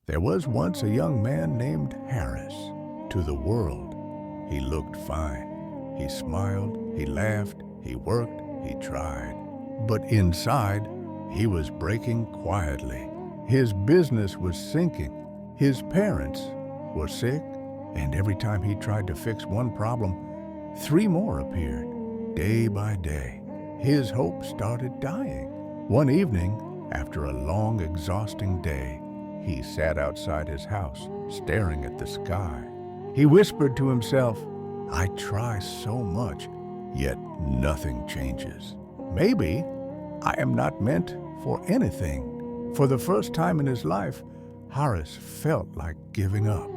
There was once a young man named Harris. To the world, he looked fine. He smiled, he laughed, he worked, he tried. But inside, he was breaking quietly. His business was sinking. His parents were sick, and every time he tried to fix one problem, 3 more appeared. Day by day, his hope started dying. One evening, after a long, exhausting day, he sat outside his house, staring at the sky. He whispered to himself, "I try so much, yet nothing changes. Maybe I am not meant for anything." For the first time in his life, Harris felt like giving up.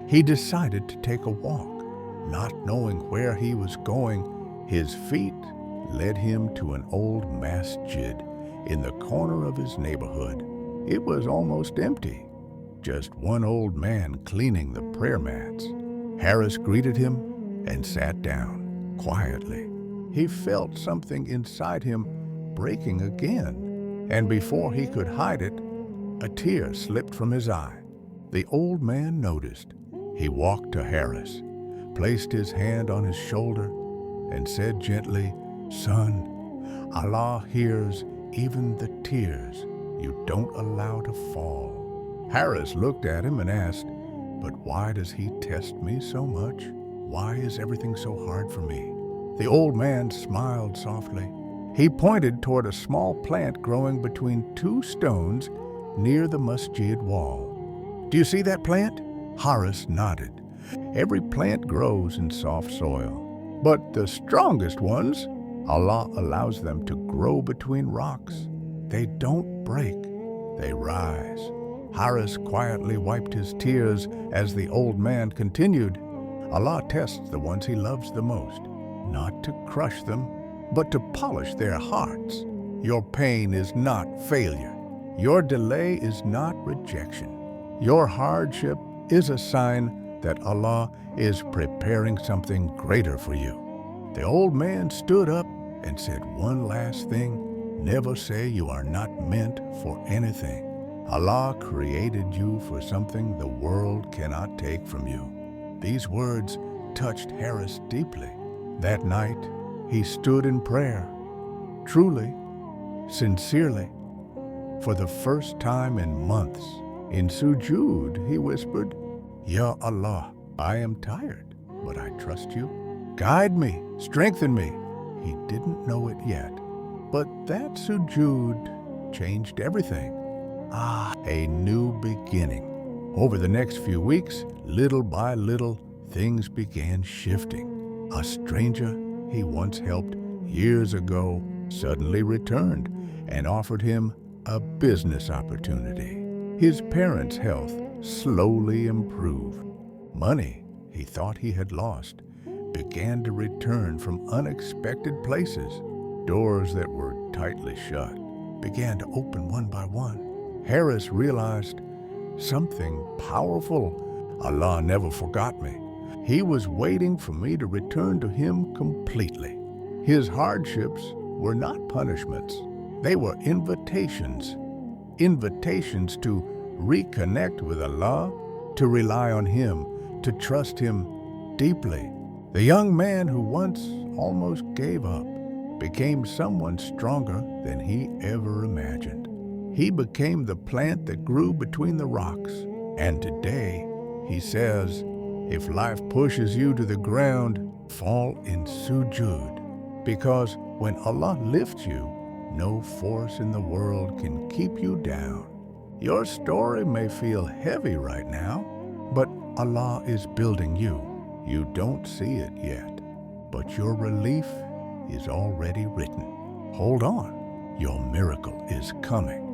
He decided to take a walk. Not knowing where he was going, his feet led him to an old masjid in the corner of his neighborhood. It was almost empty, just one old man cleaning the prayer mats. Harris greeted him and sat down quietly. He felt something inside him breaking again, and before he could hide it, a tear slipped from his eye. The old man noticed. He walked to Harris, placed his hand on his shoulder, and said gently, "Son, Allah hears even the tears you don't allow to fall." Harris looked at him and asked, "But why does he test me so much? Why is everything so hard for me?" The old man smiled softly. He pointed toward a small plant growing between 2 stones near the masjid wall. "Do you see that plant?" Harris nodded. "Every plant grows in soft soil, but the strongest ones, Allah allows them to grow between rocks. They don't break, they rise." Harris quietly wiped his tears as the old man continued, "Allah tests the ones He loves the most, not to crush them, but to polish their hearts. Your pain is not failure. Your delay is not rejection. Your hardship is a sign that Allah is preparing something greater for you." The old man stood up and said one last thing, "Never say you are not meant for anything. Allah created you for something the world cannot take from you." These words touched Harris deeply. That night, he stood in prayer, truly, sincerely. For the first time in months, in sujood, he whispered, "Ya Allah, I am tired, but I trust you. Guide me, strengthen me." He didn't know it yet, but that sujood changed everything. A new beginning. Over the next few weeks, little by little, things began shifting. A stranger he once helped years ago suddenly returned and offered him a business opportunity. His parents' health slowly improved. Money he thought he had lost began to return from unexpected places. Doors that were tightly shut began to open one by one. Harris realized something powerful. Allah never forgot me. He was waiting for me to return to Him completely. His hardships were not punishments. They were invitations. Invitations to reconnect with Allah, to rely on Him, to trust Him deeply. The young man who once almost gave up became someone stronger than he ever imagined. He became the plant that grew between the rocks. And today, he says, if life pushes you to the ground, fall in sujood. Because when Allah lifts you, no force in the world can keep you down. Your story may feel heavy right now, but Allah is building you. You don't see it yet, but your relief is already written. Hold on, your miracle is coming.